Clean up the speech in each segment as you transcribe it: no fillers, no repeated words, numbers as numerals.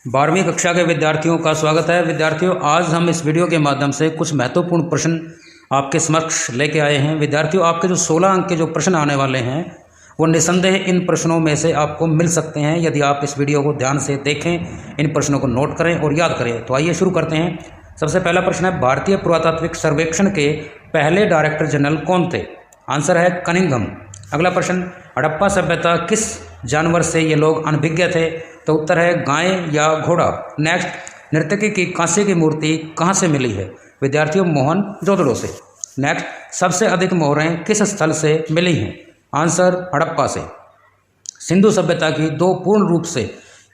12वीं कक्षा के विद्यार्थियों का स्वागत है। विद्यार्थियों, आज हम इस वीडियो के माध्यम से कुछ महत्वपूर्ण प्रश्न आपके समक्ष लेके आए हैं। विद्यार्थियों, आपके जो 16 अंक के जो प्रश्न आने वाले हैं वो निसंदेह इन प्रश्नों में से आपको मिल सकते हैं यदि आप इस वीडियो को ध्यान से देखें, इन प्रश्नों को नोट करें और याद करें। तो आइए शुरू करते हैं। सबसे पहला प्रश्न है, भारतीय पुरातात्विक सर्वेक्षण के पहले डायरेक्टर जनरल कौन थे? आंसर है कनिंघम। अगला प्रश्न, हड़प्पा सभ्यता किस जानवर से ये लोग अनभिज्ञ थे? तो उत्तर है गाय या घोड़ा। नेक्स्ट, नर्तकी की कांसे की मूर्ति कहाँ से मिली है? विद्यार्थियों, मोहन जोदड़ो से। नेक्स्ट, सबसे अधिक मोहरें किस स्थल से मिली हैं? आंसर हड़प्पा से। सिंधु सभ्यता की दो पूर्ण रूप से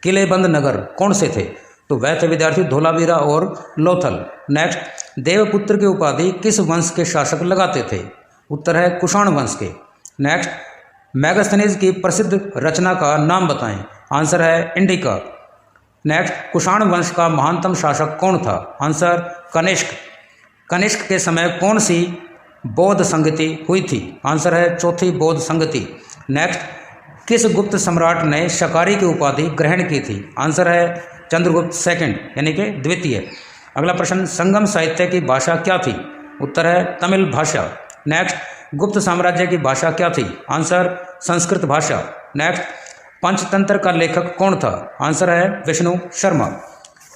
किलेबंद नगर कौन से थे? तो वह थे विद्यार्थियों धोलावीरा और लोथल। नेक्स्ट, देवपुत्र की उपाधि किस वंश के शासक लगाते थे? उत्तर है कुषाण वंश के। नेक्स्ट, मैगस्थनीज की प्रसिद्ध रचना का नाम बताएं। आंसर है इंडिका। नेक्स्ट, कुषाण वंश का महानतम शासक कौन था? आंसर कनिष्क। कनिष्क के समय कौन सी बौद्ध संगति हुई थी? आंसर है चौथी बौद्ध संगति। नेक्स्ट, किस गुप्त सम्राट ने शकारी की उपाधि ग्रहण की थी? आंसर है चंद्रगुप्त सेकंड यानी कि द्वितीय। अगला प्रश्न, संगम साहित्य की भाषा क्या थी? उत्तर है तमिल भाषा। नेक्स्ट, गुप्त साम्राज्य की भाषा क्या थी? आंसर संस्कृत भाषा। नेक्स्ट, पंचतंत्र का लेखक कौन था? आंसर है विष्णु शर्मा।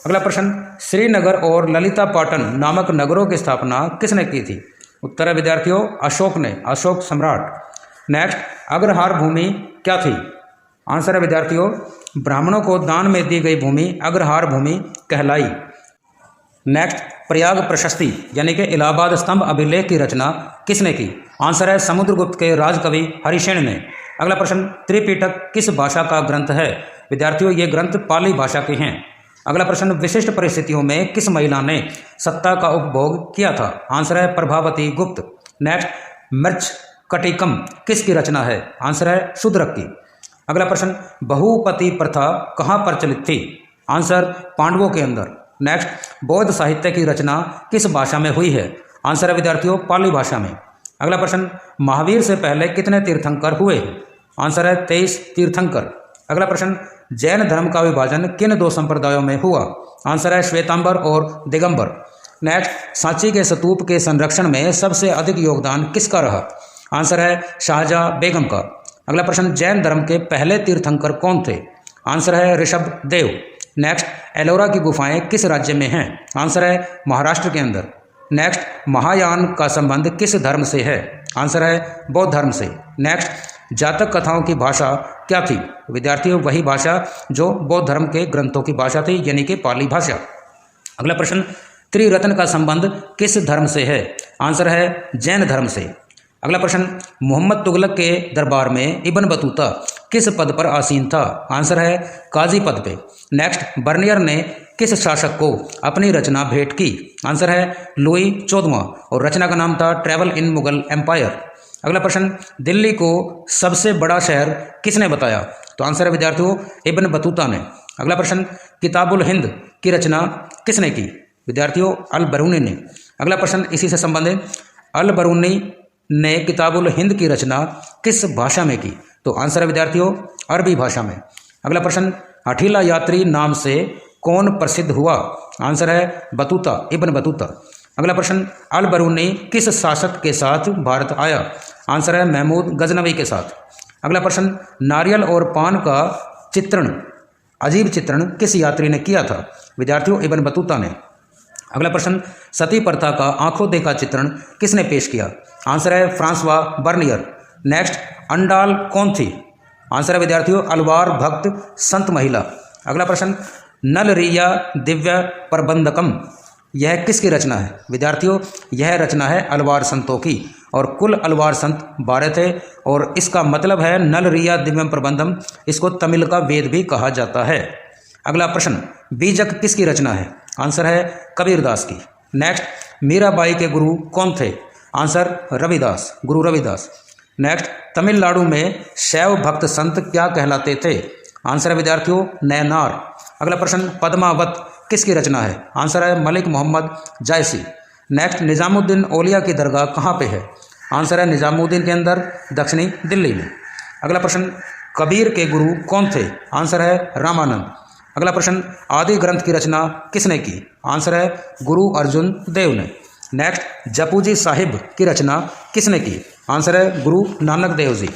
अगला प्रश्न, श्रीनगर और ललिता पाटन नामक नगरों की स्थापना किसने की थी? उत्तर है विद्यार्थियों अशोक ने, अशोक सम्राट। नेक्स्ट, अग्रहार भूमि क्या थी? आंसर है विद्यार्थियों ब्राह्मणों को दान में दी गई भूमि अग्रहार भूमि कहलाई। नेक्स्ट, प्रयाग प्रशस्ति यानी कि इलाहाबाद स्तंभ अभिलेख की रचना किसने की? आंसर है समुद्रगुप्त के राजकवि हरिसेन ने। अगला प्रश्न, त्रिपिटक किस भाषा का ग्रंथ है? विद्यार्थियों ये ग्रंथ पाली भाषा के हैं। अगला प्रश्न, विशिष्ट परिस्थितियों में किस महिला ने सत्ता का उपभोग किया था? आंसर है प्रभावती गुप्त। नेक्स्ट, मृच्छ कटिकम किसकी रचना है? आंसर है शूद्रक की। अगला प्रश्न, बहुपति प्रथा कहाँ प्रचलित थी? आंसर पांडवों के अंदर। नेक्स्ट, बौद्ध साहित्य की रचना किस भाषा में हुई है? आंसर है विद्यार्थियों पाली भाषा में। अगला प्रश्न, महावीर से पहले कितने तीर्थंकर हुए? आंसर है 23 तीर्थंकर। अगला प्रश्न, जैन धर्म का विभाजन किन दो संप्रदायों में हुआ? आंसर है श्वेतांबर और दिगंबर। नेक्स्ट, सांची के स्तूप के संरक्षण में सबसे अधिक योगदान किसका रहा? आंसर है शाहजहां बेगम का। अगला प्रश्न, जैन धर्म के पहले तीर्थंकर कौन थे? आंसर है ऋषभ देव। नेक्स्ट, एलोरा की गुफाएं किस राज्य में हैं? आंसर है महाराष्ट्र के अंदर। नेक्स्ट, महायान का संबंध किस धर्म से है? आंसर है बौद्ध धर्म से। नेक्स्ट, जातक कथाओं की भाषा क्या थी? विद्यार्थियों वही भाषा जो बौद्ध धर्म के ग्रंथों की भाषा थी यानी कि पाली भाषा। अगला प्रश्न, त्रिरत्न का संबंध किस धर्म से है? आंसर है जैन धर्म से। अगला प्रश्न, मोहम्मद तुगलक के दरबार में इब्न बतूता किस पद पर आसीन था? आंसर है काजी पद पे। नेक्स्ट, बर्नियर ने किस शासक को अपनी रचना भेंट की? आंसर है लुई 14वां और रचना का नाम था ट्रैवल इन मुगल एम्पायर। अगला प्रश्न, दिल्ली को सबसे बड़ा शहर किसने बताया? तो आंसर है विद्यार्थियों इब्न बतूता ने। अगला प्रश्न, किताबुल हिंद की रचना किसने की? विद्यार्थियों अल बरूनी ने। अगला प्रश्न इसी से संबंधित, अल बरूनी ने किताबुल हिंद की रचना किस भाषा में की? तो आंसर है विद्यार्थियों अरबी भाषा में। अगला प्रश्न, हठीला यात्री नाम से कौन प्रसिद्ध हुआ? आंसर है बतूता, इब्न बतूता। अगला प्रश्न, अल बरूनी किस शासक के साथ भारत आया? आंसर है महमूद गजनवी के साथ। अगला प्रश्न, नारियल और पान का चित्रण, अजीब चित्रण किस यात्री ने किया था? विद्यार्थियों इब्न बतूता ने। अगला प्रश्न, सती प्रथा का आंखों देखा चित्रण किसने पेश किया? आंसर है फ्रांसवा बर्नियर। नेक्स्ट, अंडाल कौन थी? आंसर है विद्यार्थियों अलवार भक्त संत महिला। अगला प्रश्न, नलरिया दिव्य प्रबंधकम यह किसकी रचना है? विद्यार्थियों यह रचना है अलवार संतों की और कुल अलवार संत 12 थे और इसका मतलब है नलरिया दिव्यम प्रबंधम। इसको तमिल का वेद भी कहा जाता है। अगला प्रश्न, बीजक किसकी रचना है? आंसर है कबीरदास की। नेक्स्ट, मीराबाई के गुरु कौन थे? आंसर रविदास, गुरु रविदास। नेक्स्ट, तमिलनाडु में शैव भक्त संत क्या कहलाते थे? आंसर है विद्यार्थियों नैनार। अगला प्रश्न, पद्मावत किसकी रचना है? आंसर है मलिक मोहम्मद जायसी। नेक्स्ट, निजामुद्दीन औलिया की दरगाह कहाँ पे है? आंसर है निजामुद्दीन के अंदर दक्षिणी दिल्ली में। अगला प्रश्न, कबीर के गुरु कौन थे? आंसर है रामानंद। अगला प्रश्न, आदि ग्रंथ की रचना किसने की? आंसर है गुरु अर्जुन देव ने। नेक्स्ट, जपूजी साहिब की रचना किसने की? आंसर है गुरु नानक देव जी।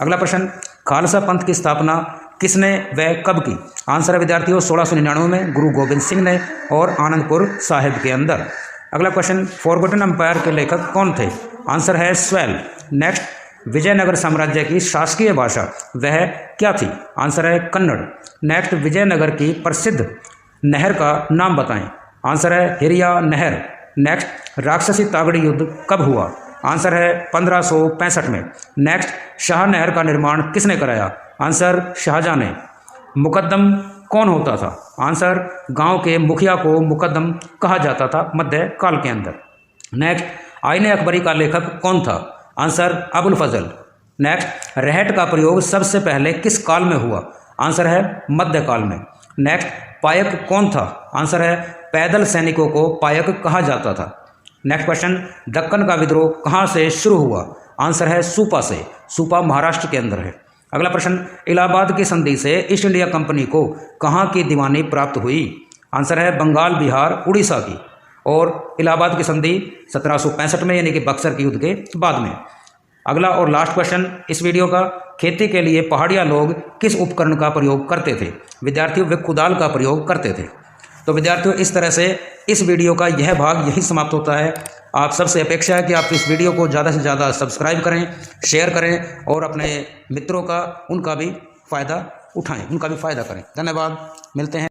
अगला प्रश्न, खालसा पंथ की स्थापना किसने व कब की? आंसर है विद्यार्थियों 1699 में गुरु गोबिंद सिंह ने और आनंदपुर साहिब के अंदर। अगला क्वेश्चन, फॉरगॉटन एम्पायर के लेखक कौन थे? आंसर है स्वेल। नेक्स्ट, विजयनगर साम्राज्य की शासकीय भाषा वह क्या थी? आंसर है कन्नड़। नेक्स्ट, विजयनगर की प्रसिद्ध नहर का नाम बताएं। आंसर है हिरिया नहर। नेक्स्ट, राक्षसी तागड़ी युद्ध कब हुआ? आंसर है 1565 में। नेक्स्ट, शाह नहर का निर्माण किसने कराया? आंसर शाहजहां ने। मुकद्दम कौन होता था? आंसर गांव के मुखिया को मुकद्दम कहा जाता था मध्य काल के अंदर। नेक्स्ट, आईने अकबरी का लेखक कौन था? आंसर अबुल फजल। नेक्स्ट, रहट का प्रयोग सबसे पहले किस काल में हुआ? आंसर है मध्यकाल में। नेक्स्ट, पायक कौन था? आंसर है पैदल सैनिकों को पायक कहा जाता था। नेक्स्ट क्वेश्चन, दक्कन का विद्रोह कहाँ से शुरू हुआ? आंसर है सूपा से। सूपा महाराष्ट्र के अंदर है। अगला प्रश्न, इलाहाबाद की संधि से ईस्ट इंडिया कंपनी को कहाँ की दीवानी प्राप्त हुई? आंसर है बंगाल, बिहार, उड़ीसा की। और इलाहाबाद की संधि 1765 में यानी कि बक्सर के युद्ध के बाद में। अगला और लास्ट क्वेश्चन इस वीडियो का, खेती के लिए पहाड़िया लोग किस उपकरण का प्रयोग करते थे? विद्यार्थियों वे कुदाल का प्रयोग करते थे। तो विद्यार्थियों इस तरह से इस वीडियो का यह भाग यही समाप्त होता है। आप सबसे अपेक्षा है कि आप इस वीडियो को ज़्यादा से ज़्यादा सब्सक्राइब करें, शेयर करें और अपने मित्रों का उनका भी फ़ायदा उठाएं, उनका भी फ़ायदा करें। धन्यवाद, मिलते हैं।